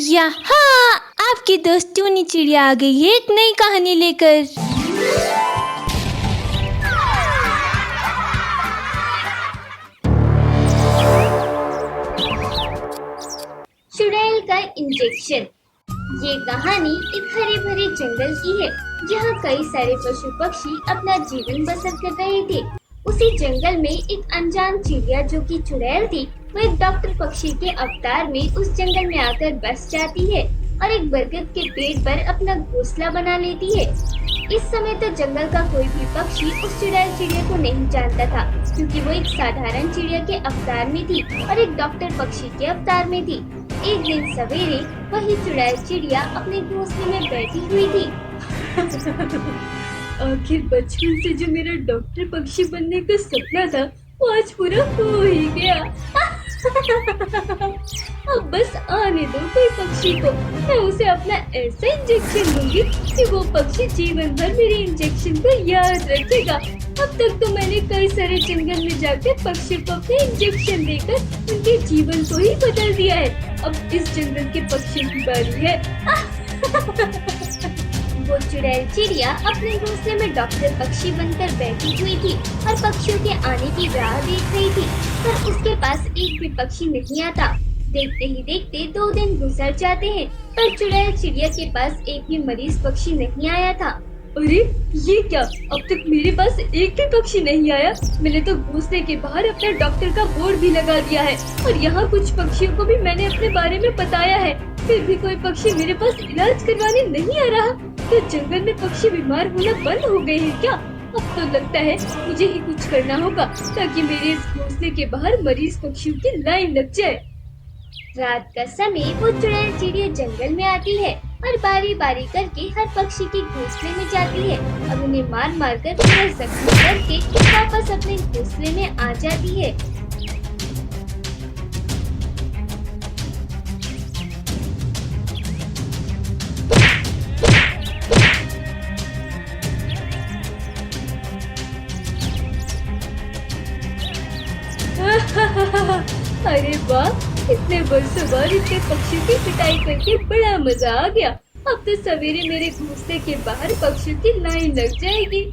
यहाँ आपकी दोस्तूनी चिड़िया आ गई है एक नई कहानी लेकर। चुड़ैल का इंजेक्शन। ये कहानी एक हरे भरे जंगल की है जहाँ कई सारे पशु पक्षी अपना जीवन बसर कर रहे थे। उसी जंगल में एक अनजान चिड़िया जो कि चुड़ैल थी, वो एक डॉक्टर पक्षी के अवतार में उस जंगल में आकर बस जाती है और एक बरगद के पेड़ पर अपना घोंसला बना लेती है। इस समय तो जंगल का कोई भी पक्षी उस चुड़ैल चिड़िया को नहीं जानता था, क्योंकि वो एक साधारण चिड़िया के अवतार में थी और एक डॉक्टर पक्षी के अवतार में थी। एक दिन सवेरे वही चुड़ैल चिड़िया अपने घोंसले में बैठी हुई थी। आखिर बचपन से जो मेरा डॉक्टर पक्षी बनने का सपना था वो आज पूरा हो ही गया। अब बस आने दो कोई पक्षी को, मैं उसे अपना ऐसा इंजेक्शन दूंगी कि वो पक्षी जीवन भर मेरे इंजेक्शन को याद रखेगा। अब तक तो मैंने कई सारे जंगल में जाकर पक्षियों को अपने इंजेक्शन देकर उनके जीवन को ही बदल दिया है। अब इस जंगल के पक्षियों की बारी है। वो चुड़ैल चिड़िया अपने घोंसले में डॉक्टर पक्षी बनकर बैठी हुई थी और पक्षियों के आने की राह देख रही थी, पर उसके पास एक भी पक्षी नहीं आता। देखते ही देखते 2 दिन गुजर जाते हैं, पर चुड़ैल चिड़िया के पास एक भी मरीज पक्षी नहीं आया था। अरे ये क्या, अब तक मेरे पास एक भी पक्षी नहीं आया। मैंने तो घोंसले के बाहर अपने डॉक्टर का बोर्ड भी लगा दिया है और यहाँ कुछ पक्षियों को भी मैंने अपने बारे में बताया है, फिर भी कोई पक्षी मेरे पास इलाज करवाने नहीं आ रहा। तो जंगल में पक्षी बीमार होना बंद हो गए हैं क्या? अब तो लगता है मुझे ही कुछ करना होगा ताकि मेरे इस घोंसले के बाहर मरीज पक्षियों की लाइन लग जाए। रात का समय वो चुड़ैल चिड़िया जंगल में आती है और बारी बारी करके हर पक्षी के घोंसले में जाती है और उन्हें मार मार कर पूरा जख्मी करके वापस अपने घोंसले में आ जाती है। अरे वाह, इतने वर्षों बाद इतने पक्षियों की पिटाई करके बड़ा मजा आ गया। अब तो सवेरे मेरे घोंसले के बाहर पक्षियों की लाइन लग जाएगी।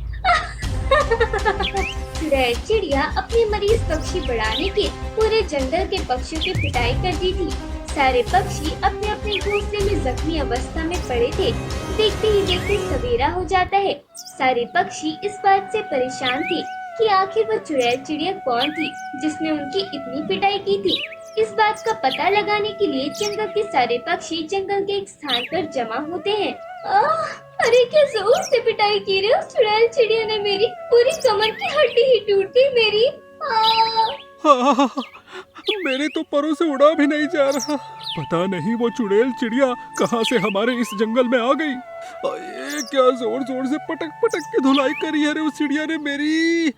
चुड़ैल चिड़िया अपने मरीज पक्षी बढ़ाने के पूरे जंगल के पक्षियों की पिटाई करती थी। सारे पक्षी अपने अपने घोंसले में जख्मी अवस्था में पड़े थे। देखते ही देखते सवेरा हो जाता है। सारे पक्षी इस बात से परेशान थे कि आखिर वो चुड़ैल चिड़िया कौन थी जिसने उनकी इतनी पिटाई की थी। इस बात का पता लगाने के लिए जंगल के सारे पक्षी जंगल के एक स्थान पर जमा होते हैं। अरे क्या जोर से पिटाई की रे उस चुड़ैल चिड़िया ने, मेरी पूरी कमर की हड्डी ही टूट गई मेरी। मेरे तो परों से उड़ा भी नहीं जा रहा। पता नहीं वो चुड़ैल चिड़िया कहाँ से हमारे इस जंगल में आ गई। ये क्या जोर जोर से पटक पटक के धुलाई करी है रे उस चिड़िया ने मेरी।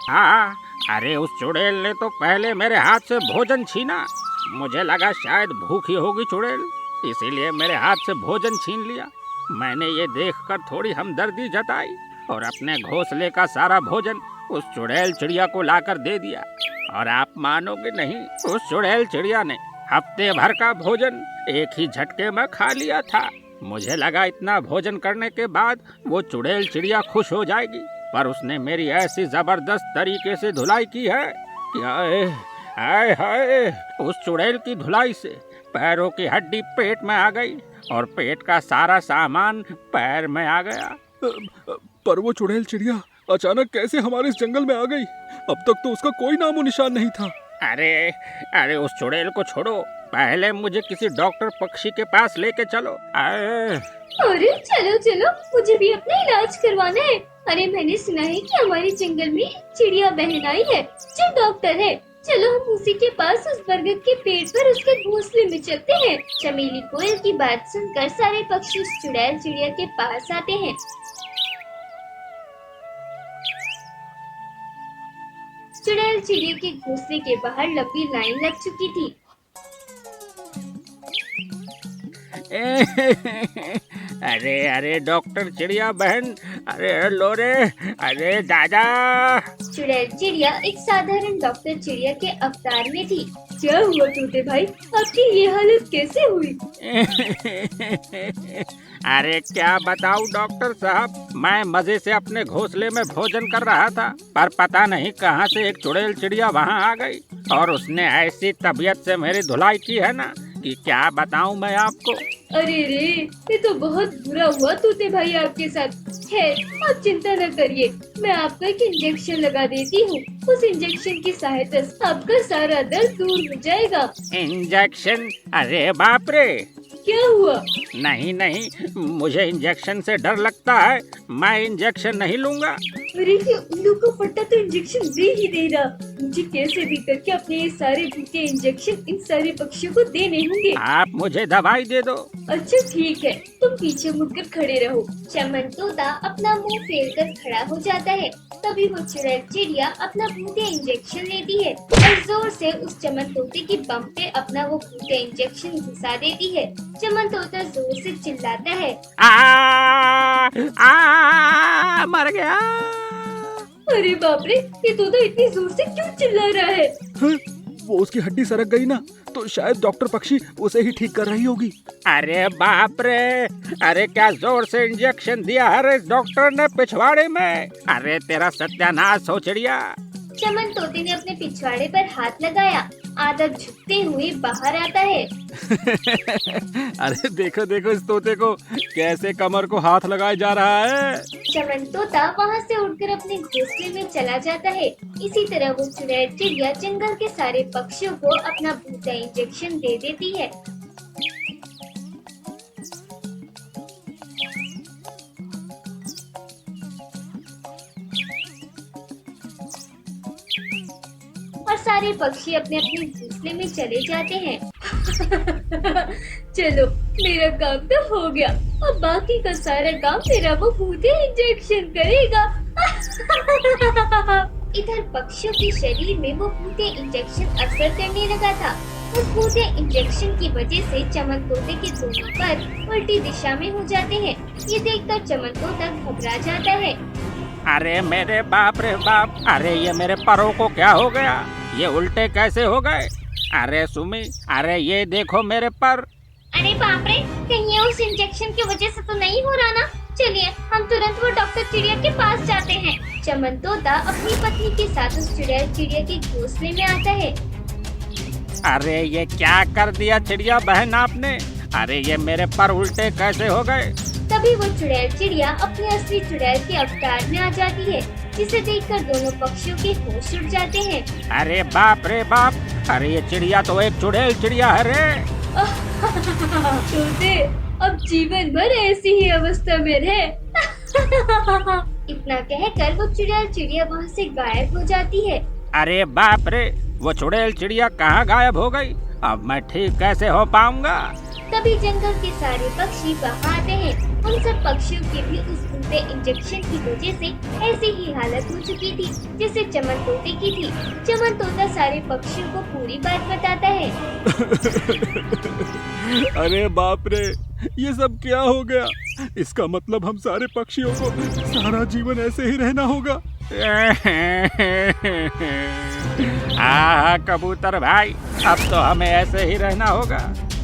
हाँ, अरे उस चुड़ैल ने तो पहले मेरे हाथ से भोजन छीना। मुझे लगा शायद भूखी होगी चुड़ैल, इसीलिए मेरे हाथ से भोजन छीन लिया। मैंने ये देखकर थोड़ी हमदर्दी जताई और अपने घोंसले का सारा भोजन उस चुड़ैल चिड़िया को लाकर दे दिया। और आप मानोगे नहीं, उस चुड़ैल चिड़िया ने हफ्ते भर का भोजन एक ही झटके में खा लिया था। मुझे लगा इतना भोजन करने के बाद वो चुड़ैल चिड़िया खुश हो जाएगी, पर उसने मेरी ऐसी जबरदस्त तरीके से धुलाई की है कि हाय हाय, उस चुड़ैल की धुलाई से पैरों की हड्डी पेट में आ गई और पेट का सारा सामान पैर में आ गया। पर वो चुड़ैल चिड़िया अचानक कैसे हमारे इस जंगल में आ गई? अब तक तो उसका कोई नामो निशान नहीं था। अरे उस चुड़ैल को छोड़ो, पहले मुझे किसी डॉक्टर पक्षी के पास लेके चलो। अरे चलो चलो, मुझे भी अपना इलाज करवाना है। अरे मैंने सुना है कि हमारे जंगल में चिड़िया बहन आई है जो डॉक्टर है। चलो हम उसी के पास उस बरगद के पेड़ पर उसके घोंसले में चलते हैं। चमेली कोयल की बात सुनकर सारे पक्षी उस चुड़ैल चिड़िया के पास आते हैं। चुड़ैल चिड़िया के घोंसले के बाहर लंबी लाइन लग चुकी थी। अरे डॉक्टर चिड़िया बहन, अरे लो रे, अरे दादा। चुड़ैल चिड़िया एक साधारण डॉक्टर चिड़िया के अवतार में थी। क्या हुआ तोते भाई, आपकी ये हालत कैसे हुई? अरे क्या बताऊं डॉक्टर साहब, मैं मजे से अपने घोंसले में भोजन कर रहा था, पर पता नहीं कहां से एक चुड़ैल चिड़िया वहां आ गई और उसने ऐसी तबीयत से मेरी धुलाई की है ना कि क्या बताऊं मैं आपको। अरे रे, ये तो बहुत बुरा हुआ तोते भाई आपके साथ। है, आप चिंता न करिए, मैं आपको एक इंजेक्शन लगा देती हूँ। उस इंजेक्शन की सहायता से आपका सारा दर्द दूर हो जाएगा। इंजेक्शन? अरे बाप रे! क्या हुआ? नहीं नहीं, मुझे इंजेक्शन से डर लगता है, मैं इंजेक्शन नहीं लूंगा। अरे ये उल्लू को फट्टा तो इंजेक्शन दे ही दे रहा। मुझे कैसे भी करके अपने ये सारे झूठे इंजेक्शन इन सारे पक्षियों को देने होंगे। आप मुझे दवाई दे दो। अच्छा ठीक है, तुम पीछे मुड़कर खड़े रहो। चमन तोता अपना मुंह फेर कर खड़ा हो जाता है। तभी वो चुड़ैल चिड़िया अपना भूतिया इंजेक्शन लेती है और जोर से उस चमन तोते की बम पे अपना वो भूतिया इंजेक्शन घुसा देती है। चमन तोता जोर से चिल्लाता है, मर गया। अरे बाप रे, ये तोता इतनी जोर से क्यों चिल्ला रहा है? वो उसकी हड्डी सरक गई ना, तो शायद डॉक्टर पक्षी उसे ही ठीक कर रही होगी। अरे बाप रे! अरे क्या जोर से इंजेक्शन दिया है रे डॉक्टर ने पिछवाड़े में। अरे तेरा सत्यानाश हो चिड़िया। चमन तोते ने अपने पिछवाड़े पर हाथ लगाया, आधा झुकते हुए बाहर आता है। अरे देखो देखो इस तोते को, कैसे कमर को हाथ लगाए जा रहा है। चमन तोता वहाँ से उड़कर अपने घोंसले में चला जाता है। इसी तरह वो चुड़ैल चिड़िया जंगल के सारे पक्षियों को अपना भूतिया इंजेक्शन दे देती है। और सारे पक्षी अपने अपने घोंसले में चले जाते हैं। चलो, मेरा काम तो हो गया, अब बाकी का सारा काम मेरा वो भूतिया इंजेक्शन करेगा। इधर पक्षियों के शरीर में वो भूतिया इंजेक्शन असर करने लगा था। उस भूतिया इंजेक्शन की वजह से चमन तोते के दोनों पर उल्टी दिशा में हो जाते हैं। ये देखकर चमन तोता घबरा जाता है। अरे मेरे बाप रे बाप! अरे ये मेरे परों को क्या हो गया? ये उल्टे कैसे हो गए? अरे सुमी, अरे ये देखो मेरे पर। अरे बाप रे, कहीं ये उस इंजेक्शन की वजह से तो नहीं हो रहा ना? चलिए हम तुरंत वो डॉक्टर चिड़िया के पास जाते हैं। चमन तोता अपनी पत्नी के साथ उस चुड़ैल चिड़िया के घोंसले में आता है। अरे ये क्या कर दिया चिड़िया बहन आपने? अरे ये मेरे पर उल्टे कैसे हो गए? तभी वो चुड़ैल चिड़िया अपने असली चुड़ैल के अवतार में आ जाती है, जिसे देखकर दोनों पक्षियों के होश उड़ जाते हैं। अरे बाप रे बाप! अरे ये चिड़िया तो एक चुड़ैल चिड़िया है रे। तोते अब जीवन भर ऐसी ही अवस्था में रहे। इतना कहकर वो चुड़ैल चिड़िया वहाँ से गायब हो जाती है। अरे बाप रे! वो चुड़ैल चिड़िया कहाँ गायब हो गई? अब मैं ठीक कैसे हो पाऊंगा? तभी जंगल के सारे पक्षी वहाँ आते हैं। उन सब पक्षियों की भी उस भूतिया इंजेक्शन की वजह से ऐसी ही हालत हो चुकी थी जैसे चमन तोते की थी। चमन तोता सारे पक्षियों को पूरी बात बताता है। अरे बाप रे, ये सब क्या हो गया? इसका मतलब हम सारे पक्षियों को सारा जीवन ऐसे ही रहना होगा। कबूतर भाई, अब तो हमें ऐसे ही रहना होगा।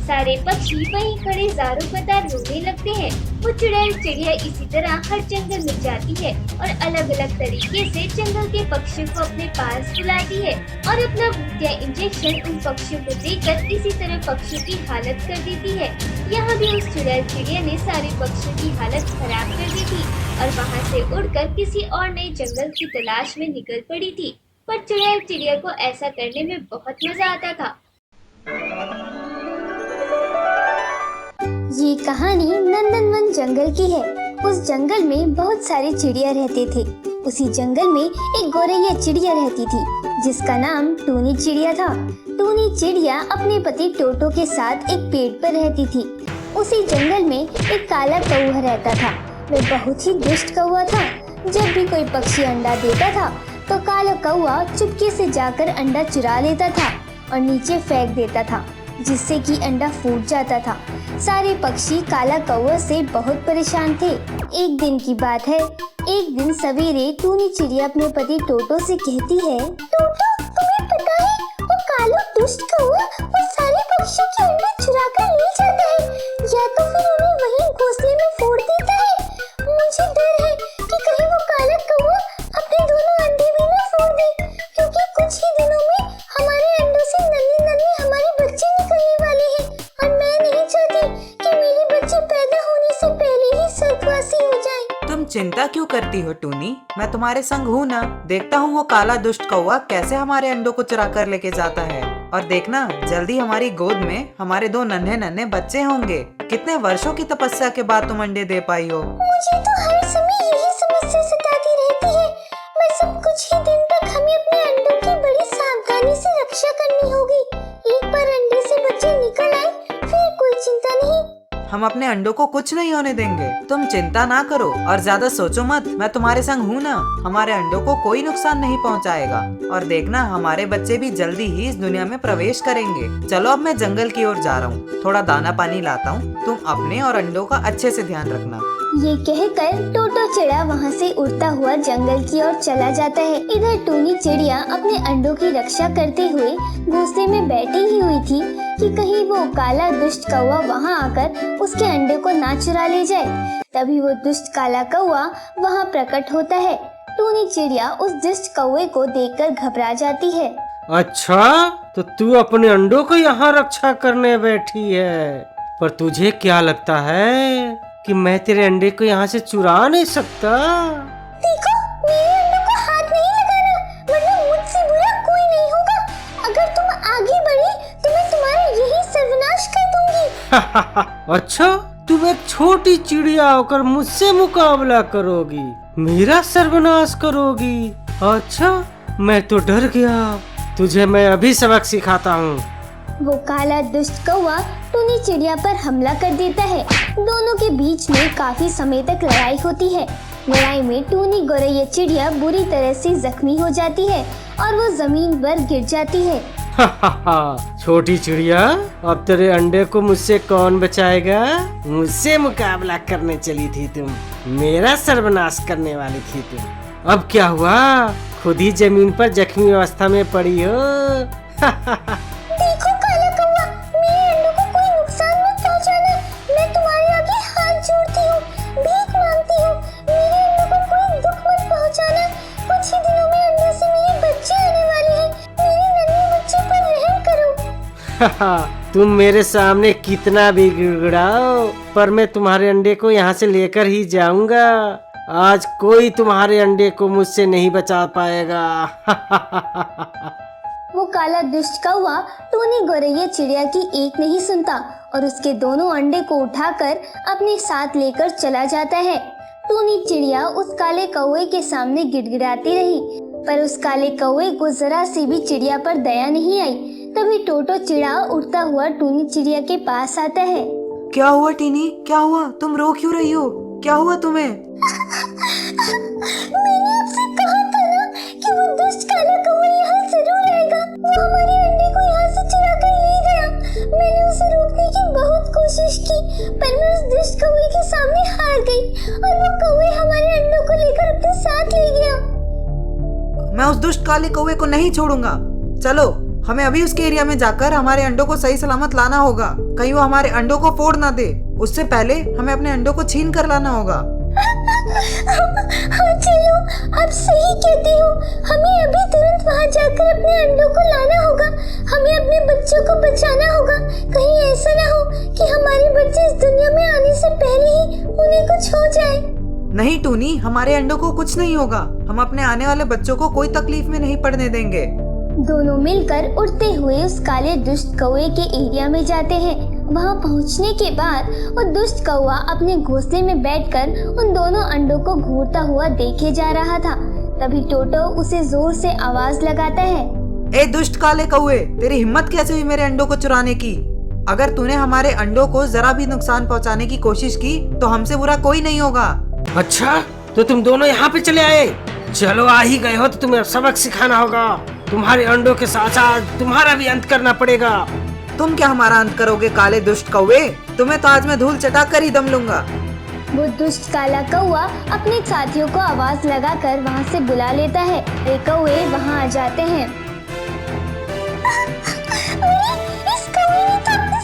सारे पक्षी वहीं खड़े ज़ारों कतार रोने लगते हैं। वो चुड़ैल चिड़िया इसी तरह हर जंगल में जाती है और अलग अलग तरीके से जंगल के पक्षियों को अपने पास बुलाती है और अपना भूतिया इंजेक्शन उन पक्षियों को देकर इसी तरह पक्षियों की हालत कर देती है। यहाँ भी उस चुड़ैल चिड़िया ने सारे पक्षियों की हालत खराब कर दी थी और वहाँ से उड़कर किसी और नए जंगल की तलाश में निकल पड़ी थी। पर चुड़ैल चिड़िया को ऐसा करने में बहुत मजा आता था। ये कहानी नंदनवन जंगल की है। उस जंगल में बहुत सारे चिड़िया रहते थे। उसी जंगल में एक गौरैया चिड़िया रहती थी जिसका नाम टूनी चिड़िया था। टूनी चिड़िया अपने पति टोटो के साथ एक पेड़ पर रहती थी। उसी जंगल में एक काला कौवा रहता था। वह बहुत ही दुष्ट कौवा था। जब भी कोई पक्षी अंडा देता था तो काला कौवा चुपके से जाकर अंडा चुरा लेता था और नीचे फेंक देता था, जिससे कि अंडा फूट जाता था। सारे पक्षी काला कौवा से बहुत परेशान थे। एक दिन की बात है। एक दिन सवेरे टूनी चिड़िया अपने पति टोटो से कहती है, टोटो, तुम्हें पता है वो कालू दुष्ट कौवा वो सारे पक्षी के अंडे चुरा कर ले जाता है या तो फिर उन्हें वहीं घोंसले में फोड़ देता है। मुझे डर है कि कहीं वो काला कौवा अपने दोनों अंडे भी न फोड़ दे, क्योंकि कुछ ही दिनों में हमारे अंडों से नन्हे हमारे बच्चे निकलने वाले हैं और मैं नहीं चाहती कि मेरे बच्चे पैदा होने से पहले ही स्वर्गवासी हो जाएं। तुम चिंता क्यों करती हो टूनी, मैं तुम्हारे संग हूँ ना। देखता हूँ वो काला दुष्ट कौवा कैसे हमारे अंडों को चुरा कर लेके जाता है, और देखना जल्दी हमारी गोद में हमारे 2 नन्हे बच्चे होंगे। कितने वर्षों की तपस्या के बाद तुम अंडे दे पाई हो। मुझे तो हर समय यही समस्या सताती रहती है। बस अब कुछ ही दिन तक हमें अपने अंडों की बड़ी सावधानी से रक्षा करनी होगी। एक बार अंडे से बच्चे निकल आए फिर कोई चिंता नहीं। हम अपने अंडों को कुछ नहीं होने देंगे, तुम चिंता ना करो और ज्यादा सोचो मत, मैं तुम्हारे संग हूँ ना। हमारे अंडों को कोई नुकसान नहीं पहुँचाएगा और देखना हमारे बच्चे भी जल्दी ही इस दुनिया में प्रवेश करेंगे। चलो अब मैं जंगल की ओर जा रहा हूँ, थोड़ा दाना पानी लाता हूँ, तुम अपने और अंडों का अच्छे से ध्यान रखना। ये कहकर टोटो चिड़ा वहाँ से उड़ता हुआ जंगल की ओर चला जाता है। इधर टूनी चिड़िया अपने अंडों की रक्षा करते हुए घोंसले में बैठी ही हुई थी कि कहीं वो काला दुष्ट कौवा वहाँ आकर उसके अंडे को ना चुरा ले जाए। तभी वो दुष्ट काला कौवा वहाँ प्रकट होता है। टूनी चिड़िया उस दुष्ट कौवे को देखकर घबरा जाती है। अच्छा, तो तू अपने अंडों को यहाँ रक्षा करने बैठी है, पर तुझे क्या लगता है कि मैं तेरे अंडे को यहाँ से चुरा नहीं सकता? देखो, मेरे अंडों को हाथ नहीं लगाना, वरना मुझसे बुरा कोई नहीं होगा। अगर तुम आगे बढ़े तो मैं तुम्हारा यही सर्वनाश कर दूंगी। अच्छा, तुम एक छोटी चिड़िया होकर मुझसे मुकाबला करोगी, मेरा सर्वनाश करोगी? अच्छा, मैं तो डर गया। तुझे मैं अभी सबक सिखाता हूँ। वो काला दुष्ट कौवा टूनी चिड़िया पर हमला कर देता है। दोनों के बीच में काफी समय तक लड़ाई होती है। लड़ाई में टूनी गोरैया चिड़िया बुरी तरह से जख्मी हो जाती है और वो जमीन पर गिर जाती है। छोटी चिड़िया, अब तेरे अंडे को मुझसे कौन बचाएगा? मुझसे मुकाबला करने चली थी तुम, मेरा सर्वनाश करने वाली थी तुम। अब क्या हुआ? खुद ही जमीन पर जख्मी अवस्था में पड़ी हो। देखो काला कौवा, मेरे अंडों को कोई नुकसान मत पहुंचाना। मैं तुम्हारे आगे हाथ जोड़ती हूँ, भीख मांगती हूँ, मेरे अंडों को कोई दुख मत पहुंचाना। कुछ ही दिनों में अंडे से मेरे बच्चे आने वाले हैं, मेरे नन्हे बच्चे पर रहम करो। तुम मेरे सामने कितना भी गिड़गिड़ाओ, पर मैं तुम्हारे अंडे को यहाँ से लेकर ही जाऊंगा। आज कोई तुम्हारे अंडे को मुझसे नहीं बचा पाएगा। वो काला दुष्ट कौवा टूनी गोरैया चिड़िया की एक नहीं सुनता और उसके दोनों अंडे को उठाकर अपने साथ लेकर चला जाता है। टूनी चिड़िया उस काले कौवे के सामने गिड़गिड़ाती रही, पर उस काले कौवे को जरा सी भी चिड़िया पर दया नहीं आई। तभी टोटो चिड़ा उड़ता हुआ टूनी चिड़िया के पास आता है। क्या हुआ टीनी, क्या हुआ? तुम रो क्यों रही हो? क्या हुआ तुम्हें? मैंने आपसे कहा था ना कि वो दुष्ट काला कौवा यहाँ जरूर आएगा। वो हमारे अंडे को यहाँ से चुरा कर ले गया। मैंने उसे रोकने की बहुत कोशिश की, पर मैं उस दुष्ट कौवे के सामने हार गई और वो कौवे हमारे अंडों को लेकर अपने साथ ले गया। मैं उस दुष्ट काले कौवे को नहीं छोड़ूंगा। चलो, हमें अभी उसके एरिया में जाकर हमारे अंडों को सही सलामत लाना होगा। कहीं वो हमारे अंडों को फोड़ ना दे। उससे पहले हमें अपने अंडों को छीन कर लाना होगा। हाँ चलो, आप सही कहते हो। हमें अभी तुरंत वहाँ जाकर अपने अंडों को लाना होगा। हमें अपने बच्चों को बचाना होगा। कहीं ऐसा ना हो कि हमारे बच्चे इस दुनिया में आने से पहले ही उन्हें कुछ हो जाए। नहीं टूनी, हमारे अंडों को कुछ नहीं होगा। हम अपने आने वाले बच्चों को कोई तकलीफ में नहीं पड़ने देंगे। दोनों मिलकर उड़ते हुए उस काले दुष्ट कौवे के एरिया में जाते हैं। वहां पहुंचने के बाद वो दुष्ट कौवा अपने घोंसले में बैठकर उन दोनों अंडों को घूरता हुआ देखे जा रहा था। तभी टोटो उसे जोर से आवाज लगाता है। ए दुष्ट काले कौवे, तेरी हिम्मत कैसे हुई मेरे अंडों को चुराने की? अगर तूने हमारे अंडों को जरा भी नुकसान पहुंचाने की कोशिश की तो हमसे बुरा कोई नहीं होगा। अच्छा, तो तुम दोनों यहाँ पे चले आए? चलो, आ ही गए हो तो तुम्हें सबक सिखाना होगा। तुम्हारे अंडों के साथ साथ तुम्हारा भी अंत करना पड़ेगा। तुम क्या हमारा अंत करोगे काले दुष्ट कौवे? तुम्हें तो आज मैं धूल चटा कर ही दम लूंगा। वो दुष्ट काला कौवा अपने साथियों को आवाज लगाकर वहाँ से बुला लेता है। वे कौवे वहाँ आ जाते हैं।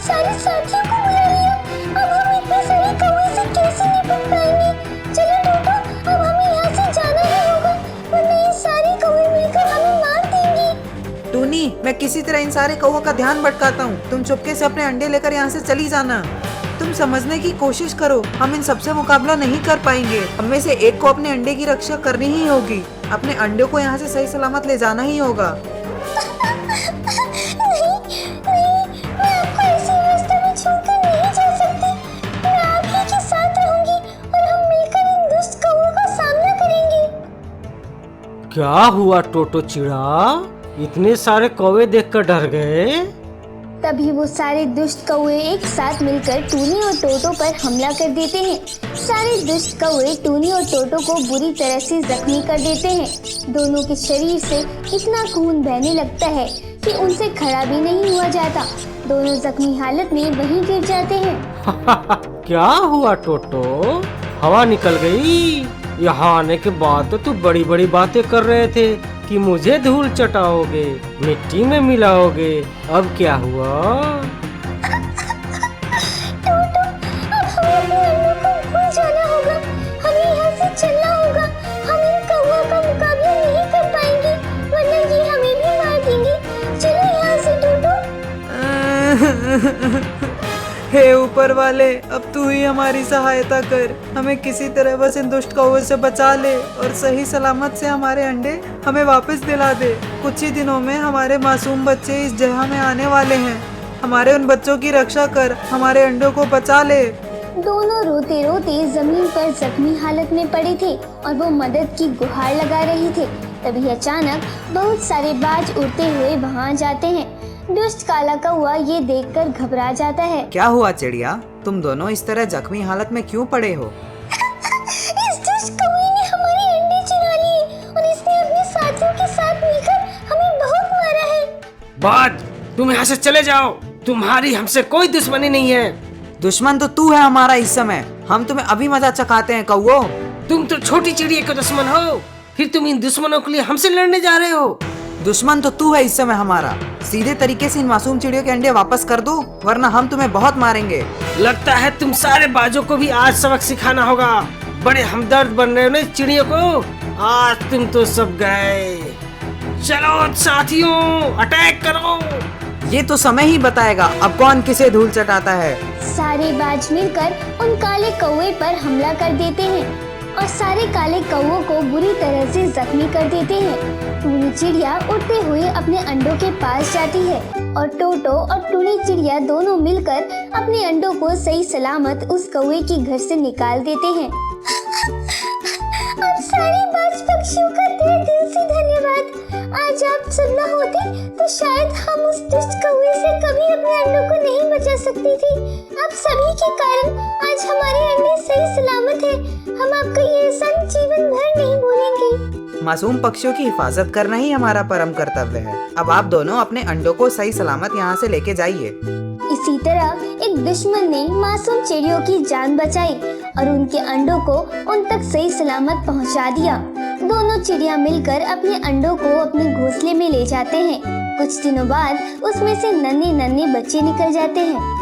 सारे साथियों को बुला लिया। अब हम इतने सारे कौवे से कैसे निपट पाएंगे? चलो टोटो, अब हमें यहाँ से जाना ही होगा, वरना ये सारे कौवे मिलकर हमें मार देंगे। टूनी, मैं किसी तरह इन सारे कौवों का ध्यान भटकाता हूँ। तुम चुपके से अपने अंडे लेकर यहाँ से चली जाना। तुम समझने की कोशिश करो, हम इन सबसे मुकाबला नहीं कर पाएंगे। हम में से एक को अपने अंडे की रक्षा करनी ही होगी। अपने अंडे को यहाँ से सही सलामत ले जाना ही होगा। नहीं, मैं आपको ऐसी अवस्था में छोड़कर नहीं जा सकती। मैं आप ही के साथ रहूंगी और हम मिलकर इन दुष्ट कौवों का सामना करेंगे। क्या हुआ टोटो चिड़ा? इतने सारे कौवे देखकर डर गए? तभी वो सारे दुष्ट कौवे एक साथ मिलकर टूनी और टोटो पर हमला कर देते हैं। सारे दुष्ट कौवे टूनी और टोटो को बुरी तरह से जख्मी कर देते हैं। दोनों के शरीर से इतना खून बहने लगता है कि उनसे खड़ा भी नहीं हुआ जाता। दोनों जख्मी हालत में वहीं गिर जाते हैं। क्या हुआ टोटो? हवा निकल गई? यहाँ आने के बाद तो तू बड़ी बड़ी बातें कर रहे थे कि मुझे धूल चटाओगे, मिट्टी में मिलाओगे। अब क्या हुआ? टोटो, अब हमें अपने अंडों को भूल जाना होगा। हमें यहाँ से चलना होगा। हम इन कौवों का मुकाबला नहीं कर पाएंगे, वरना ये हमें भी मार देंगे। चलो यहाँ से टोटो। हे ऊपर वाले, अब तू ही हमारी सहायता कर। हमें किसी तरह बस इन दुष्ट कौवों से बचा ले और सही सलामत से हमारे अंडे हमें वापस दिला दे। कुछ ही दिनों में हमारे मासूम बच्चे इस जगह में आने वाले हैं। हमारे उन बच्चों की रक्षा कर, हमारे अंडों को बचा ले। दोनों रोते रोते जमीन पर जख्मी हालत में पड़े थे और वो मदद की गुहार लगा रहे थे। तभी अचानक बहुत सारे बाज उड़ते हुए वहाँ जाते हैं। दुष्ट काला कौवा ये देखकर घबरा जाता है। क्या हुआ चिड़िया, तुम दोनों इस तरह जख्मी हालत में क्यों पड़े हो? इस दुष्ट कौवे ने हमारे अंडे चुरा लिए और इसने अपने साथियों के साथ मिलकर हमें बहुत मारा है। बाज, तुम यहाँ से चले जाओ। तुम्हारी हमसे कोई दुश्मनी नहीं है। दुश्मन तो तू है हमारा इस समय। हम तुम्हें अभी मजा चखाते हैं कौवो। तुम तो छोटी चिड़िया के दुश्मन हो, फिर तुम इन दुश्मनों के लिए हमसे लड़ने जा रहे हो। दुश्मन तो तू है इस समय हमारा। सीधे तरीके से इन मासूम चिड़ियों के अंडे वापस कर दो, वरना हम तुम्हें बहुत मारेंगे। लगता है तुम सारे बाजों को भी आज सबक सिखाना होगा। बड़े हमदर्द बन रहे हो ना चिड़ियों को। आज तुम तो सब गए। चलो साथियों, अटैक करो। ये तो समय ही बताएगा अब कौन किसे धूल चटाता है। सारे बाज मिलकर उन काले कौवे पर हमला कर देते हैं और सारे काले कौवों को बुरी तरह से जख्मी कर देते हैं। टूनी चिड़िया उड़ते हुए अपने अंडों के पास जाती है और टोटो और टूनी चिड़िया दोनों मिलकर अपने अंडों को सही सलामत उस कौवे के घर से निकाल देते हैं। आप सारे बाज पक्षियों का तहे दिल से धन्यवाद। आज आप सब न होते तो शायद हम उस दुष्ट कौवे से कभी अपने अंडों को नहीं बचा सकती थी। आप सभी के कारण आज हमारे अंडे सही सलामत हैं। हम आपका ये एहसान जीवन भर नहीं भूलेंगे। मासूम पक्षियों की हिफाजत करना ही हमारा परम कर्तव्य है। अब आप दोनों अपने अंडों को सही सलामत यहाँ से लेके जाइए। इसी तरह एक दुश्मन ने मासूम चिड़ियों की जान बचाई और उनके अंडों को उन तक सही सलामत पहुँचा दिया। दोनों चिड़िया मिलकर अपने अंडों को अपने घोंसले में ले जाते हैं। कुछ दिनों बाद उसमें से नन्हे नन्हे बच्चे निकल जाते हैं।